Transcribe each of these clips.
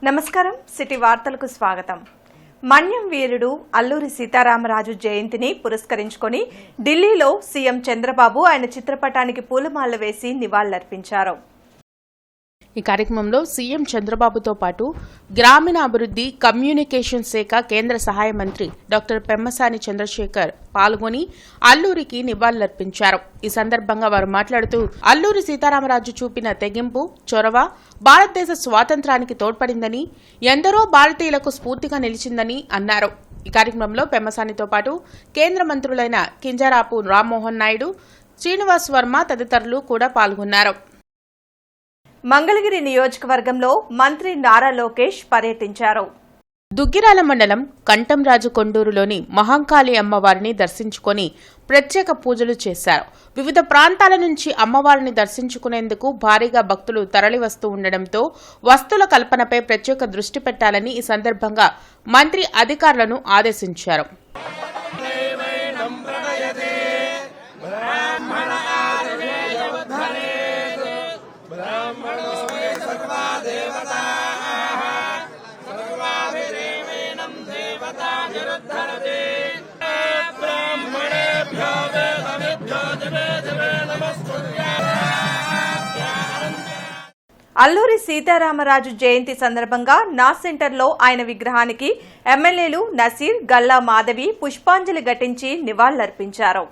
నమస్కారం సిటీ వార్తలకు స్వాగతం. మన్యం వీరుడు అల్లూరి సీతారామరాజు జయంతిని పురస్కరించుకొని ఢిల్లీలో సీఎం చంద్రబాబు ఆయన చిత్రపటానికి పూలమాలలు వేసి నివాళులర్పించారు. ఈ కార్యక్రమంలో సీఎం చంద్రబాబుతో పాటు గ్రామీణాభివృద్ది కమ్యూనికేషన్ శాఖ కేంద్ర సహాయ మంత్రి డాక్టర్ పెమ్మసాని చంద్రశేఖర్ పాల్గొని అల్లూరికి నివాళులర్పించారు. ఈ సందర్భంగా వారు మాట్లాడుతూ అల్లూరి సీతారామరాజు చూపిన తెగింపు, చొరవ భారతదేశ స్వాతంత్ర్యానికి తోడ్పడిందని, ఎందరో భారతీయులకు స్ఫూర్తిగా నిలిచిందని అన్నారు. ఈ కార్యక్రమంలో పెమ్మసానితో పాటు కేంద్ర మంత్రులైన కింజరాపు రామ్మోహన్ నాయుడు, శ్రీనివాస్ వర్మ తదితరులు కూడా పాల్గొన్నారు. మంగళగిరి నియోజకవర్గంలో మంత్రి నారా లోకేష్ పర్యటించారు. దుగ్గిరాల మండలం కంటంరాజు కొండూరులోని మహంకాళి అమ్మవారిని దర్శించుకొని ప్రత్యేక పూజలు చేశారు. వివిధ ప్రాంతాల నుంచి అమ్మవారిని దర్శించుకునేందుకు భారీగా భక్తులు తరలివస్తూ ఉండడంతో వస్తువుల కల్పనపై ప్రత్యేక దృష్టి పెట్టాలని ఈ సందర్భంగా మంత్రి అధికారులను ఆదేశించారు. అల్లూరి సీతారామరాజు జయంతి సందర్భంగా నా సెంటర్లో ఆయన విగ్రహానికి ఎమ్మెల్యేలు నసీర్, గల్లా మాధవి పుష్పాంజలి ఘటించి నివాళులర్పించారు.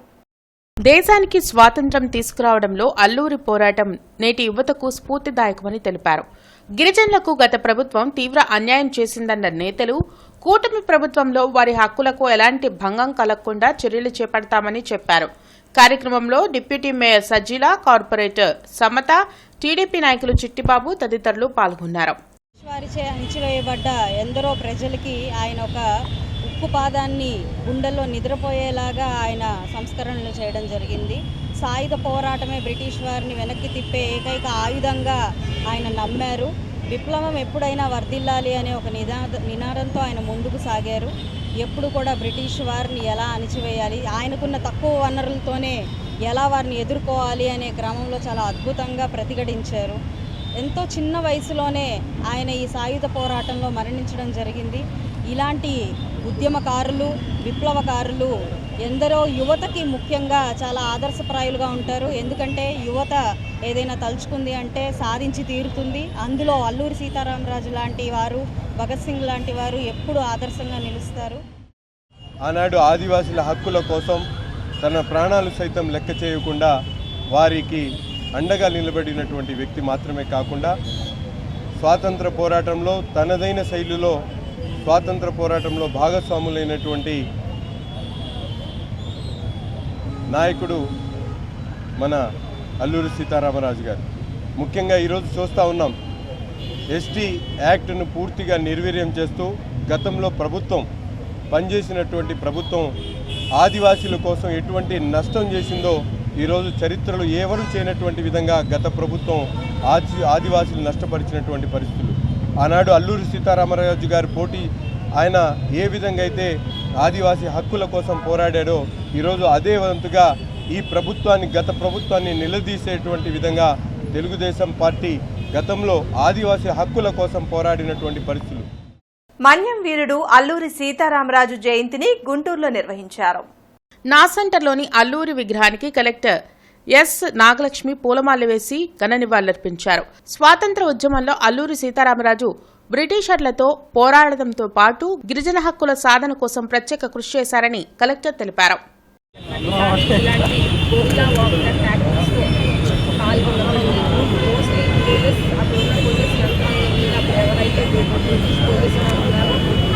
దేశానికి స్వాతంత్ర్యం తీసుకురావడంలో అల్లూరి పోరాటం నేటి యువతకు స్ఫూర్తిదాయకమని తెలిపారు. గిరిజనులకు గత ప్రభుత్వం తీవ్ర అన్యాయం చేసిందన్న నేతలు కూటమి ప్రభుత్వంలో వారి హక్కులకు ఎలాంటి భంగం కలగకుండా చర్యలు చేపడతామని చెప్పారు. కార్యక్రమంలో deputy mayor Sajjila, corporator Samatha, TDP నాయకులు చిట్టిబాబు తదితరులు పాల్గొన్నారు. వారిచే అణిచివేయబడ్డ ఎందరో ప్రజలకి ఆయన ఒక ఉక్కు పాదాన్ని గుండెల్లో నిద్రపోయేలాగా ఆయన సంస్కరణలు చేయడం జరిగింది. సాయుధ పోరాటమే బ్రిటిష్ వారిని వెనక్కి తిప్పే ఏకైక ఆయుధంగా ఆయన నమ్మారు. విప్లవం ఎప్పుడైనా వర్ధిల్లాలి అనే ఒక నినాదంతో ఆయన ముందుకు సాగారు. ఎప్పుడు కూడా బ్రిటిష్ వారిని ఎలా అణిచివేయాలి, ఆయనకున్న తక్కువ వనరులతోనే ఎలా వారిని ఎదుర్కోవాలి అనే క్రమంలో చాలా అద్భుతంగా ప్రతిఘటించారు. ఎంతో చిన్న వయసులోనే ఆయన ఈ సాయుధ పోరాటంలో మరణించడం జరిగింది. ఇలాంటి ఉద్యమకారులు, విప్లవకారులు ఎందరో యువతకి ముఖ్యంగా చాలా ఆదర్శప్రాయులుగా ఉంటారు. ఎందుకంటే యువత ఏదైనా తలుచుకుంది అంటే సాధించి తీరుతుంది. అందులో అల్లూరి సీతారామరాజు లాంటి వారు, భగత్ సింగ్ లాంటి వారు ఎప్పుడు ఆదర్శంగా నిలుస్తారు. ఆనాడు ఆదివాసుల హక్కుల కోసం తన ప్రాణాలు సైతం లెక్క చేయకుండా వారికి అండగా నిలబడినటువంటి వ్యక్తి మాత్రమే కాకుండా స్వాతంత్ర పోరాటంలో తనదైన శైలిలో స్వాతంత్ర పోరాటంలో భాగస్వాములైనటువంటి నాయకుడు మన అల్లూరి సీతారామరాజు గారు. ముఖ్యంగా ఈరోజు చూస్తూ ఉన్నాం, ఎస్టీ యాక్ట్ను పూర్తిగా నిర్వీర్యం చేస్తూ గతంలో ప్రభుత్వం పనిచేసినటువంటి ప్రభుత్వం ఆదివాసీల కోసం ఎటువంటి నష్టం చేసిందో ఈరోజు చరిత్రలో ఎవరు చేయనటువంటి విధంగా గత ప్రభుత్వం ఆదివాసీలు నష్టపరిచినటువంటి పరిస్థితులు. ఆనాడు అల్లూరి సీతారామరాజు గారి పోటీ ఆయన ఏ విధంగా అయితే ఆదివాసీ హక్కుల కోసం పోరాడాడో ఈరోజు అదే వంతుగా ఈ ప్రభుత్వాన్ని, గత ప్రభుత్వాన్ని నిలదీసేటువంటి విధంగా తెలుగుదేశం పార్టీ గతంలో ఆదివాసీ హక్కుల కోసం పోరాడినటువంటి పరిస్థితులు. మన్యం వీరుడు అల్లూరి సీతారామరాజు జయంతిని గుంటూరులో నిర్వహించారు. నా సెంటర్లోని అల్లూరి విగ్రహానికి కలెక్టర్ ఎస్ నాగలక్ష్మి పూలమాల వేసి ఘన నివాళులర్పించారు. స్వాతంత్ర ఉద్యమంలో అల్లూరి సీతారామరాజు బ్రిటిషర్లతో పోరాడడంతో పాటు గిరిజన హక్కుల సాధన కోసం ప్రత్యేక కృషి చేశారని కలెక్టర్ తెలిపారు.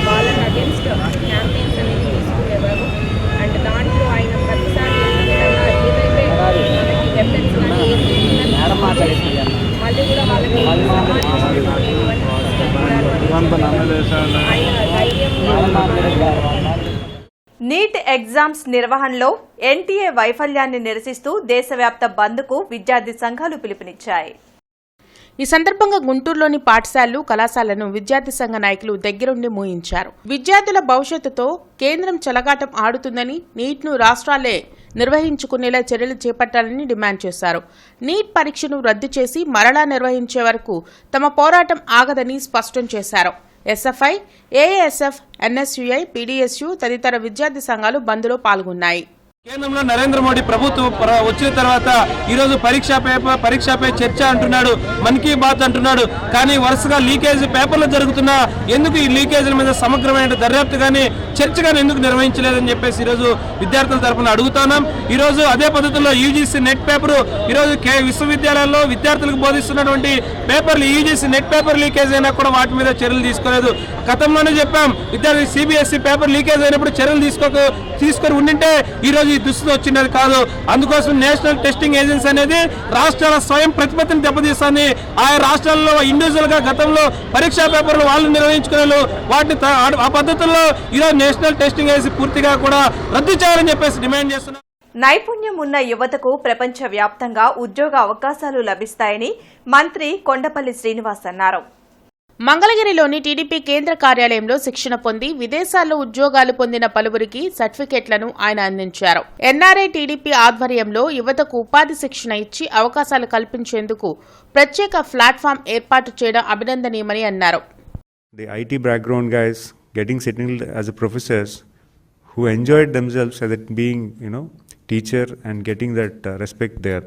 వాళ్ళని అగేన్స్ట్ క్యాంపెయిన్స్ అనేది తీసుకునేవారు. అండ్ దాంట్లో ఆయన ప్రతిసారి ఏదైతే మనకి వెపన్స్ కానీ మళ్ళీ కూడా వాళ్ళకి నీట్ ఎగ్జామ్స్ నిర్వహణలో ఎన్టీఏ వైఫల్యాన్ని నిరసిస్తూ దేశవ్యాప్త బంద్కు విద్యార్థి సంఘాలు పిలుపునిచ్చాయి. ఈ సందర్భంగా గుంటూరులోని పాఠశాలలు కళాశాలను విద్యార్థి సంఘ నాయకులు దగ్గరుండి మూయించారు. విద్యార్థుల భవిష్యత్తుతో కేంద్రం చెలగాటం ఆడుతుందని, నీట్ను రాష్ట్రాలే నిర్వహించుకునేలా చర్యలు చేపట్టాలని డిమాండ్ చేశారు. నీట్ పరీక్షను రద్దు చేసి మరలా నిర్వహించే వరకు తమ పోరాటం ఆగదని స్పష్టం చేశారు. ఎస్ఎఫ్ఐ, ఏఎస్ఎఫ్, ఎన్ఎస్యుఐ, పీడీఎస్యు తదితర విద్యార్థి సంఘాలు బంద్లో పాల్గొన్నాయి. కేంద్రంలో నరేంద్ర మోడీ ప్రభుత్వం వచ్చిన తర్వాత ఈరోజు పరీక్షపై చర్చ అంటున్నాడు, మన్ కీ బాత్ అంటున్నాడు. కానీ వరుసగా లీకేజ్ పేపర్లు జరుగుతున్నా ఎందుకు ఈ లీకేజీల మీద సమగ్రమైన దర్యాప్తు కానీ చర్చ కానీ ఎందుకు నిర్వహించలేదని చెప్పేసి ఈరోజు విద్యార్థుల తరఫున అడుగుతున్నాం. ఈరోజు అదే పద్ధతిలో యూజీసీ నెట్ పేపర్ ఈరోజు విశ్వవిద్యాలయాల్లో విద్యార్థులకు బోధిస్తున్నటువంటి పేపర్లు యూజీసీ నెట్ పేపర్ లీకేజ్ అయినా కూడా వాటి మీద చర్యలు తీసుకోలేదు. గతంలోనే చెప్పాం, విద్యార్థి సిబిఎస్ఈ పేపర్ లీకేజ్ అయినప్పుడు చర్యలు తీసుకొని ఉండింటే ఈరోజు ఈ దుస్థితి వచ్చినది కాదు. అందుకోసం నేషనల్ టెస్టింగ్ ఏజెన్సీ అనేది రాష్ట్రాల స్వయం ప్రతిపత్తిని దెబ్బతీస్తాన్ని. ఆయా రాష్ట్రాల్లో ఇండివిజువల్ గా గతంలో పరీక్షా పేపర్లు వాళ్ళు నిర్వహించుకునే వాటిని ఆ పద్ధతుల్లో ఈరోజు నేషనల్ టెస్టింగ్ ఏజెన్సీ పూర్తిగా కూడా రద్దు చేయాలని చెప్పేసి డిమాండ్ చేస్తున్నాం. నైపుణ్యం ఉన్న యువతకు ప్రపంచ వ్యాప్తంగా ఉద్యోగ అవకాశాలు లభిస్తాయని మంత్రి కొండపల్లి శ్రీనివాస్ అన్నారు. మంగళగిరిలోని టీడీపీ కేంద్ర కార్యాలయంలో శిక్షణ పొంది విదేశాల్లో ఉద్యోగాలు పొందిన పలువురికి సర్టిఫికెట్లను ఆయన అందించారు. ఎన్ఆర్ఐ టీడీపీ ఆధ్వర్యంలో యువతకు ఉపాధి శిక్షణ ఇచ్చి అవకాశాలు కల్పించేందుకు ప్రత్యేక ప్లాట్ఫామ్ ఏర్పాటు చేయడం అభినందనీయమని అన్నారు. The IT background guys getting settled as a professors who enjoyed themselves as being, teacher and getting that respect there.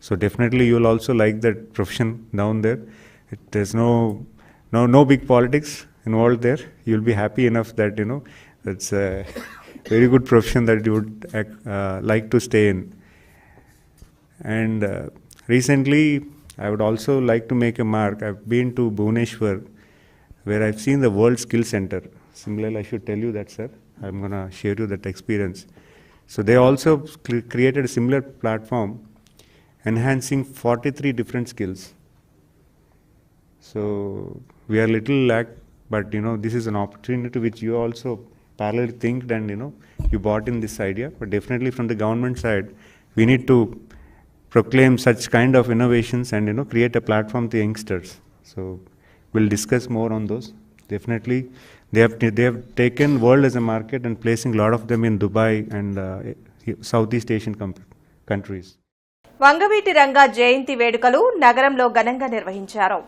So definitely you will also like that profession down there. There's no big politics involved there. You'll be happy enough that that's a very good profession that you would like to stay in. And recently I would also like to make a mark. I've been to Bhubaneswar where I've seen the World Skill Center. Similarly, I should tell you that, sir. I'm going to share you that experience. So they also created a similar platform enhancing 43 different skills. So we are little lack, but this is an opportunity which you also parallelly think and you bought in this idea. But definitely from the government side, we need to proclaim such kind of innovations and create a platform to youngsters. So we'll discuss more on those. Definitely, they have taken world as a market and placing a lot of them in Dubai and Southeast Asian countries. Vangaveeti Ranga జయంతి వేడుకలు నగరంలో ఘనంగా నిర్వహించారు.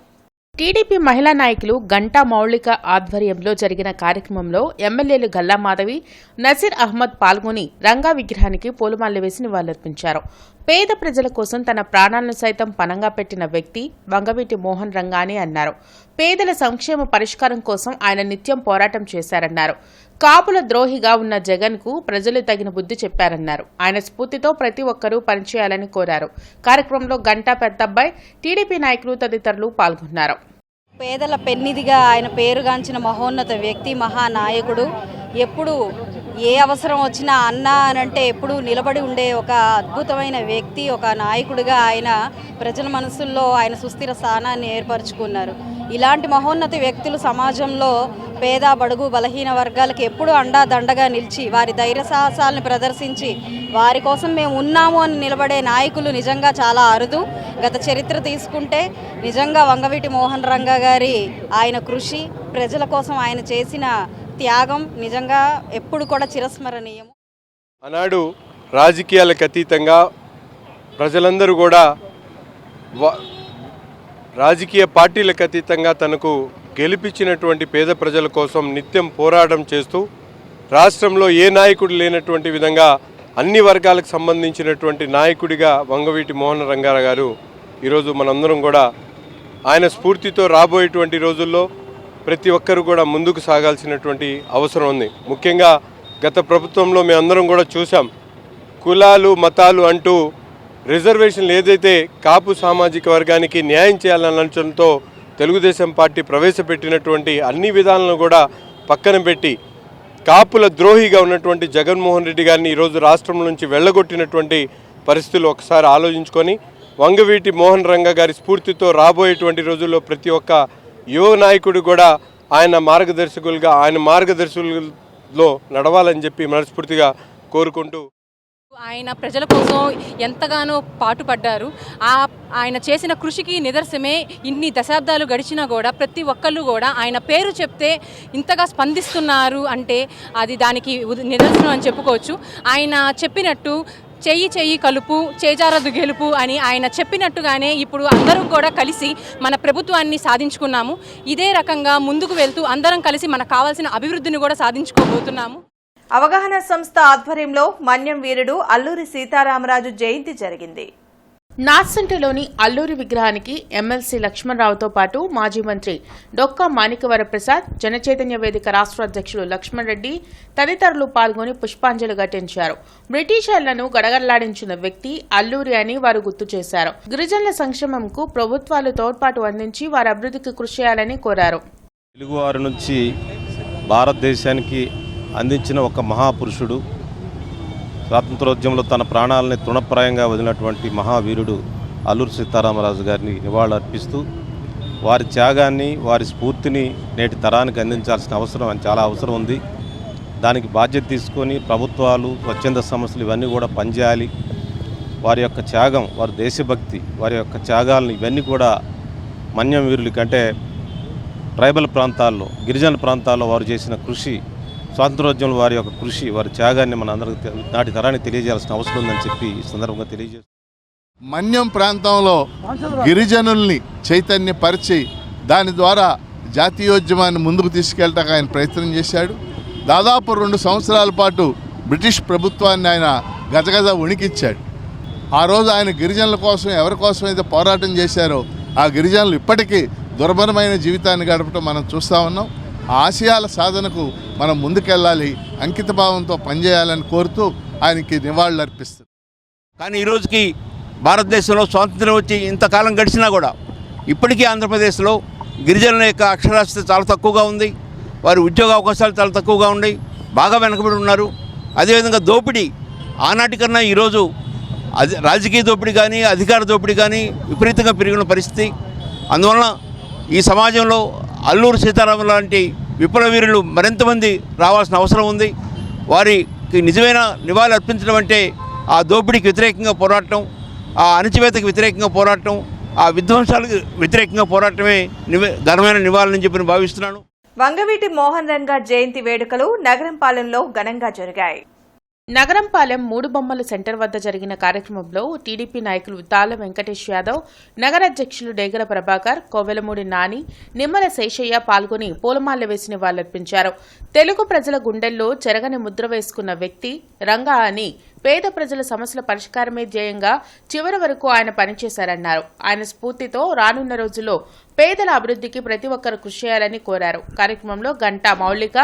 TDP మహిళా నాయకులు గంటా మౌళిక ఆధ్వర్యంలో జరిగిన కార్యక్రమంలో ఎమ్మెల్యేలు గల్లా మాధవి, నసీర్ అహ్మద్ పాల్గొని రంగా విగ్రహానికి పూలమాలలు వేసి నివాళులర్పించారు. పేద ప్రజల కోసం తన ప్రాణాలను సైతం పణంగా పెట్టిన వ్యక్తి వంగవీటి మోహన్ రంగా అని అన్నారు. పేదల సంక్షేమ పరిష్కారం కోసం ఆయన నిత్యం పోరాటం చేశారన్నారు. కాపుల ద్రోహిగా ఉన్న జగన్ కు ప్రజలు తగిన బుద్ధి చెప్పారన్నారు. ఆయన స్ఫూర్తితో ప్రతి ఒక్కరూ పనిచేయాలని కోరారు. కార్యక్రమంలో గంటా పెద్దబ్బాయి, టీడీపీ నాయకులు తదితరులు పాల్గొన్నారు. పేదల పెన్నిదిగా ఆయన పేరుగాంచిన మహోన్నత వ్యక్తి, మహానాయకుడు. ఎప్పుడు ఏ అవసరం వచ్చినా అన్న అనంటే ఎప్పుడు నిలబడి ఉండే ఒక అద్భుతమైన వ్యక్తి, ఒక నాయకుడిగా ఆయన ప్రజల మనసుల్లో ఆయన సుస్థిర స్థానాన్ని ఏర్పరచుకున్నారు. ఇలాంటి మహోన్నత వ్యక్తులు సమాజంలో పేద బడుగు బలహీన వర్గాలకు ఎప్పుడూ అండాదండగా నిలిచి వారి ధైర్య సాహసాలను ప్రదర్శించి వారి కోసం మేము ఉన్నాము అని నిలబడే నాయకులు నిజంగా చాలా అరుదు. గత చరిత్ర తీసుకుంటే నిజంగా వంగవీటి మోహన్ రంగా గారి ఆయన కృషి, ప్రజల కోసం ఆయన చేసిన త్యాగం నిజంగా ఎప్పుడు కూడా చిరస్మరణీయం. ఆనాడు రాజకీయాలకు అతీతంగా ప్రజలందరూ కూడా రాజకీయ పార్టీలకు అతీతంగా తనకు గెలిపించినటువంటి పేద ప్రజల కోసం నిత్యం పోరాటం చేస్తూ రాష్ట్రంలో ఏ నాయకుడు లేనటువంటి విధంగా అన్ని వర్గాలకు సంబంధించినటువంటి నాయకుడిగా వంగవీటి మోహన్ రంగా గారు ఈరోజు మనందరం కూడా ఆయన స్ఫూర్తితో రాబోయేటువంటి రోజుల్లో ప్రతి ఒక్కరు కూడా ముందుకు సాగాల్సినటువంటి అవసరం ఉంది. ముఖ్యంగా గత ప్రభుత్వంలో మేమందరం కూడా చూసాం, కులాలు మతాలు అంటూ రిజర్వేషన్లు ఏదైతే కాపు సామాజిక వర్గానికి న్యాయం చేయాలన్న ఆలోచనతో తెలుగుదేశం పార్టీ ప్రవేశపెట్టినటువంటి అన్ని విధాలను కూడా పక్కన పెట్టి కాపుల ద్రోహిగా ఉన్నటువంటి జగన్మోహన్ రెడ్డి గారిని ఈరోజు రాష్ట్రం నుంచి వెళ్ళగొట్టినటువంటి పరిస్థితులు ఒకసారి ఆలోచించుకొని వంగవీటి మోహన్ రంగా గారి స్ఫూర్తితో రాబోయేటువంటి రోజుల్లో ప్రతి ఒక్క యువ నాయకుడు కూడా ఆయన మార్గదర్శకులుగా ఆయన మార్గదర్శకుల్లో నడవాలని చెప్పి మనస్ఫూర్తిగా కోరుకుంటూ ఆయన ప్రజల కోసం ఎంతగానో పాటుపడ్డారు. ఆయన చేసిన కృషికి నిదర్శనమే ఇన్ని దశాబ్దాలు గడిచినా కూడా ప్రతి ఒక్కళ్ళు కూడా ఆయన పేరు చెప్తే ఇంతగా స్పందిస్తున్నారు అంటే అది దానికి నిదర్శనం అని చెప్పుకోవచ్చు. ఆయన చెప్పినట్టు చెయ్యి చెయ్యి కలుపు చేజారదు గెలుపు అని ఆయన చెప్పినట్టుగానే ఇప్పుడు అందరం కూడా కలిసి మన ప్రభుత్వాన్ని సాధించుకున్నాము. ఇదే రకంగా ముందుకు వెళ్తూ అందరం కలిసి మనకు కావాల్సిన అభివృద్ధిని కూడా సాధించుకోబోతున్నాము. అవగాహన సంస్థ ఆధ్వర్యంలో మన్యం వీరుడు అల్లూరి సీతారామరాజు జయంతి జరిగింది. నార్సంటలోని అల్లూరి విగ్రహానికి ఎమ్మెల్సీ లక్ష్మణరావుతో పాటు మాజీ మంత్రి డొక్కా మాణిక్యవరప్రసాద్, జనచైతన్య వేదిక రాష్ట్ర అధ్యక్షులు లక్ష్మణ్ రెడ్డి తదితరులు పాల్గొని పుష్పాంజలి ఘటించారు. బ్రిటిషర్లను గడగడలాడించిన వ్యక్తి అల్లూరి అని వారు గుర్తు చేశారు. గిరిజనుల సంక్షేమంకు ప్రభుత్వాలు తోడ్పాటు అందించి వారి అభివృద్ధికి కృషి చేయాలని కోరారు. తెలుగువారి నుంచి భారతదేశానికి అందించిన ఒక మహాపురుషుడు, స్వాతంత్రోద్యమంలో తన ప్రాణాలని తృణప్రాయంగా వదిలినటువంటి మహావీరుడు అల్లూరి సీతారామరాజు గారిని నివాళులర్పిస్తూ వారి త్యాగాన్ని, వారి స్ఫూర్తిని నేటి తరానికి అందించాల్సిన అవసరం చాలా అవసరం ఉంది. దానికి బాధ్యత తీసుకొని ప్రభుత్వాలు, స్వచ్ఛంద సంస్థలు ఇవన్నీ కూడా పనిచేయాలి. వారి యొక్క త్యాగం, వారి దేశభక్తి, వారి యొక్క త్యాగాలను ఇవన్నీ కూడా మన్యం వీరుల కంటే ట్రైబల్ ప్రాంతాల్లో, గిరిజన ప్రాంతాల్లో వారు చేసిన కృషి, స్వాతంత్రోద్యమంలో వారి యొక్క కృషి, వారి త్యాగాన్ని మన అందరికీ నాటి తరానికి తెలియజేయాల్సిన అవసరం ఉందని చెప్పి ఈ సందర్భంగా తెలియజేస్తారు. మన్యం ప్రాంతంలో గిరిజనుల్ని చైతన్యపరిచి దాని ద్వారా జాతీయోద్యమాన్ని ముందుకు తీసుకెళ్ళటానికి ఆయన ప్రయత్నం చేశాడు. దాదాపు 2 సంవత్సరాల పాటు బ్రిటిష్ ప్రభుత్వాన్ని ఆయన గజగజ ఉణికిచ్చాడు. ఆ రోజు ఆయన గిరిజనుల కోసం, ఎవరి కోసం అయితే పోరాటం చేశారో ఆ గిరిజనులు ఇప్పటికీ దుర్భరమైన జీవితాన్ని గడపడం మనం చూస్తూ ఉన్నాం. ఆ ఆశయాల సాధనకు మనం ముందుకెళ్ళాలి, అంకితభావంతో పనిచేయాలని కోరుతూ ఆయనకి నివాళులు అర్పిస్తుంది. కానీ ఈరోజుకి భారతదేశంలో స్వాతంత్ర్యం వచ్చి ఇంతకాలం గడిచినా కూడా ఇప్పటికీ ఆంధ్రప్రదేశ్లో గిరిజనుల యొక్క అక్షరాస్యత చాలా తక్కువగా ఉంది. వారి ఉద్యోగ అవకాశాలు చాలా తక్కువగా ఉన్నాయి, బాగా వెనకబడి ఉన్నారు. అదేవిధంగా దోపిడీ ఆనాటి కన్నా ఈరోజు రాజకీయ దోపిడీ కానీ, అధికార దోపిడీ కానీ విపరీతంగా పెరిగిన పరిస్థితి. అందువలన ఈ సమాజంలో అల్లూరి సీతారామరాజు లాంటి విప్లవీరులు మరింతమంది రావాల్సిన అవసరం ఉంది. వారికి నిజమైన నివాళులు అర్పించడం అంటే ఆ దోపిడీకి వ్యతిరేకంగా పోరాటం, ఆ అణచివేతకు వ్యతిరేకంగా పోరాటం, ఆ విధ్వంసాలకు వ్యతిరేకంగా పోరాటమే ఘనమైన నివాళులని చెప్పి భావిస్తున్నాను. వంగవీటి మోహన్ రంగా జయంతి వేడుకలు నగరంపాలెంలో ఘనంగా జరిగాయి. నగరంపాలెం 3 బొమ్మల సెంటర్ వద్ద జరిగిన కార్యక్రమంలో టీడీపీ నాయకులు తాళ్ల వెంకటేష్ యాదవ్, నగర అధ్యక్షులు డేగల ప్రభాకర్, కోవెలమూడి నాని, నిమ్మల శేషయ్య పాల్గొని పూలమాల వేసి నివాళులర్పించారు. తెలుగు ప్రజల గుండెల్లో చెరగని ముద్ర వేసుకున్న వ్యక్తి రంగా అని, పేద ప్రజల సమస్యల పరిష్కారమే ధ్యేయంగా చివరి వరకు ఆయన పనిచేశారన్నారు. ఆయన స్ఫూర్తితో రానున్న రోజుల్లో పేదల అభివృద్ధికి ప్రతి ఒక్కరు కృషి చేయాలని కోరారు. కార్యక్రమంలో గంటా మౌలిక,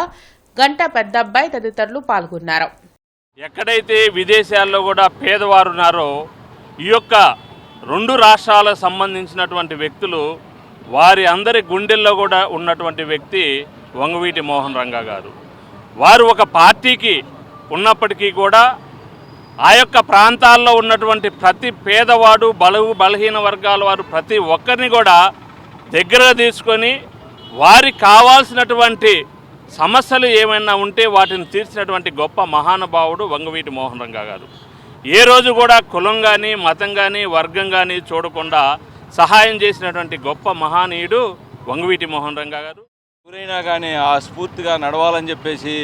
గంటా పెద్దబ్బాయి తదితరులు పాల్గొన్నారు. ఎక్కడైతే విదేశాల్లో కూడా పేదవారు ఉన్నారో ఈ యొక్క 2 రాష్ట్రాలకు సంబంధించినటువంటి వ్యక్తులు, వారి అందరి గుండెల్లో కూడా ఉన్నటువంటి వ్యక్తి వంగవీటి మోహన్ రంగా గారు. వారు ఒక పార్టీకి ఉన్నప్పటికీ కూడా ఆ యొక్క ప్రాంతాల్లో ఉన్నటువంటి ప్రతి పేదవాడు, బలహీన వర్గాల వారు ప్రతి ఒక్కరిని కూడా దగ్గరగా తీసుకొని వారికి కావాల్సినటువంటి సమస్యలు ఏమైనా ఉంటే వాటిని తీర్చినటువంటి గొప్ప మహానుభావుడు వంగవీటి మోహన్ రంగా గారు. ఏ రోజు కూడా కులం కానీ, మతం కానీ, వర్గం కానీ చూడకుండా సహాయం చేసినటువంటి గొప్ప మహానీయుడు వంగవీటి మోహన్ రంగా గారు. ఎవరైనా కానీ ఆ స్ఫూర్తిగా నడవాలని చెప్పేసి,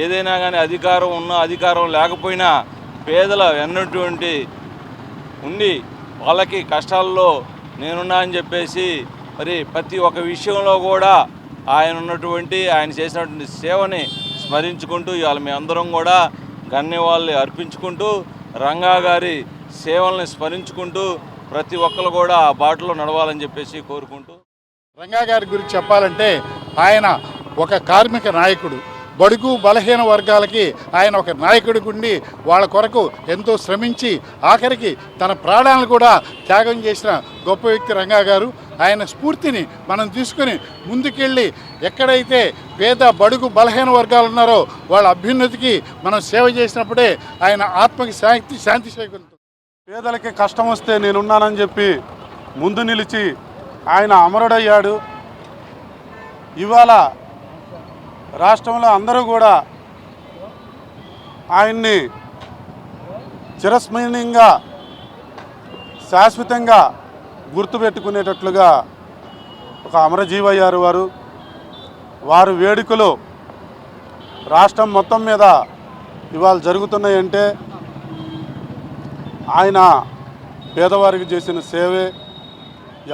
ఏదైనా కానీ అధికారం ఉన్నా అధికారం లేకపోయినా పేదల ఎన్నటువంటి ఉండి వాళ్ళకి కష్టాల్లో నేనున్నా అని చెప్పేసి మరి ప్రతి ఒక్క విషయంలో కూడా ఆయన చేసినటువంటి సేవని స్మరించుకుంటూ ఇవాళ మీ అందరం కూడా ధన్యవాదాలు అర్పించుకుంటూ రంగా గారి సేవల్ని స్మరించుకుంటూ ప్రతి ఒక్కరు కూడా ఆ బాటలో నడవాలని చెప్పేసి కోరుకుంటూ, రంగా గారి గురించి చెప్పాలంటే ఆయన ఒక కార్మిక నాయకుడు. బడుగు బలహీన వర్గాలకి ఆయన ఒక నాయకుడికి ఉండి వాళ్ళ కొరకు ఎంతో శ్రమించి ఆఖరికి తన ప్రాణాలను కూడా త్యాగం చేసిన గొప్ప వ్యక్తి రంగా గారు. ఆయన స్ఫూర్తిని మనం తీసుకుని ముందుకెళ్ళి ఎక్కడైతే పేద బడుగు బలహీన వర్గాలు ఉన్నారో వాళ్ళ అభ్యున్నతికి మనం సేవ చేసినప్పుడే ఆయన ఆత్మకి శాంతి చేకూరుతుంది. పేదలకి కష్టం వస్తే నేనున్నానని చెప్పి ముందు నిలిచి ఆయన అమరుడయ్యాడు. ఇవాళ రాష్ట్రంలో అందరూ కూడా ఆయన్ని చిరస్మరణీయంగా శాశ్వతంగా గుర్తుపెట్టుకునేటట్లుగా ఒక అమరజీవయ్యారు వారు వేడుకలు రాష్ట్రం మొత్తం మీద ఇవాళ జరుగుతున్నాయంటే ఆయన పేదవారికి చేసిన సేవే.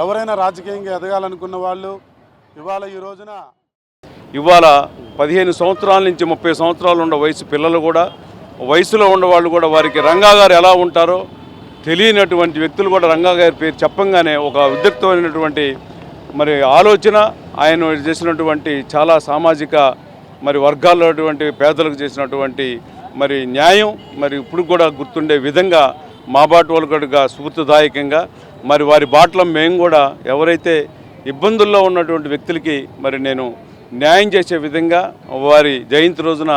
ఎవరైనా రాజకీయంగా ఎదగాలనుకున్న వాళ్ళు ఇవాళ ఈ రోజున ఇవాళ 15 సంవత్సరాల నుంచి 30 సంవత్సరాలు ఉన్న వయసు పిల్లలు కూడా, వయసులో ఉన్నవాళ్ళు కూడా వారికి రంగా గారు ఎలా ఉంటారో తెలియనటువంటి వ్యక్తులు కూడా రంగా గారి పేరు చెప్పంగానే ఒక ఉద్రిక్తమైనటువంటి మరి ఆలోచన, ఆయన చేసినటువంటి చాలా సామాజిక మరి వర్గాల్లో పేదలకు చేసినటువంటి మరి న్యాయం మరి ఇప్పుడు కూడా గుర్తుండే విధంగా మా బాటు వాళ్ళుగా స్ఫూర్తిదాయకంగా మరి వారి బాటలో మేము కూడా ఎవరైతే ఇబ్బందుల్లో ఉన్నటువంటి వ్యక్తులకి మరి నేను న్యాయం చేసే విధంగా వారి జయంతి రోజున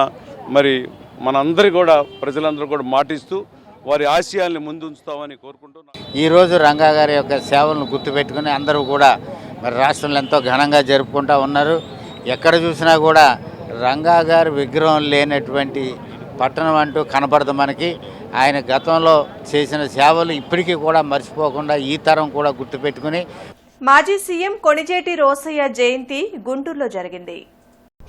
మరి మనందరి కూడా ప్రజలందరూ కూడా మాటిస్తూ వారి ఆశయాల్ని ముందుంచుతామని కోరుకుంటున్నాను. ఈరోజు రంగా గారి యొక్క సేవలను గుర్తుపెట్టుకుని అందరూ కూడా మరి రాష్ట్రంలో ఎంతో ఘనంగా జరుపుకుంటూ ఉన్నారు. ఎక్కడ చూసినా కూడా రంగా గారి విగ్రహం లేనటువంటి పట్టణం అంటూ కనపడదు మనకి. ఆయన గతంలో చేసిన సేవలు ఇప్పటికీ కూడా మర్చిపోకుండా ఈ తరం కూడా గుర్తుపెట్టుకుని. మాజీ సీఎం కొణిజేటి రోసయ్య జయంతి గుంటూరులో జరిగింది.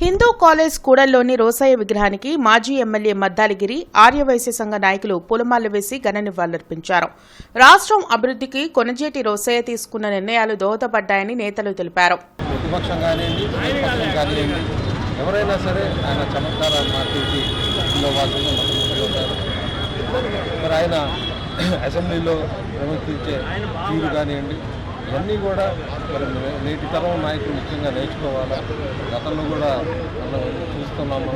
హిందూ కాలేజ్ కూడల్లోని రోసయ్య విగ్రహానికి మాజీ ఎమ్మెల్యే మద్దాలిగిరి, ఆర్యవైశ్య సంఘ నాయకులు పూలమాలలు వేసి ఘన నివాళులర్పించారు. రాష్ట్రం అభివృద్ధికి కొణిజేటి రోసయ్య తీసుకున్న నిర్ణయాలు దోహదపడ్డాయని నేతలు తెలిపారు. ప్రతిపక్షం కానివ్వండి, ప్రతిపక్షం కానివ్వండి, ఎవరైనా సరే ఆయన చమత్కారాలు మాట్లాడి మరి ఆయన అసెంబ్లీలో ప్రవర్తించే తీరు కానివ్వండి, ఇవన్నీ కూడా మరి నేటి తరం నాయకులు ముఖ్యంగా నేర్చుకోవాలా. గతంలో కూడా మనం చూస్తున్నాము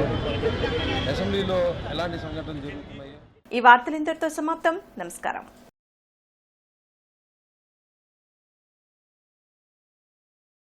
అసెంబ్లీలో ఎలాంటి సంఘటనలు జరుగుతున్నాయో. ఈ వార్తలు ఇంతటితో సమాప్తం. నమస్కారం.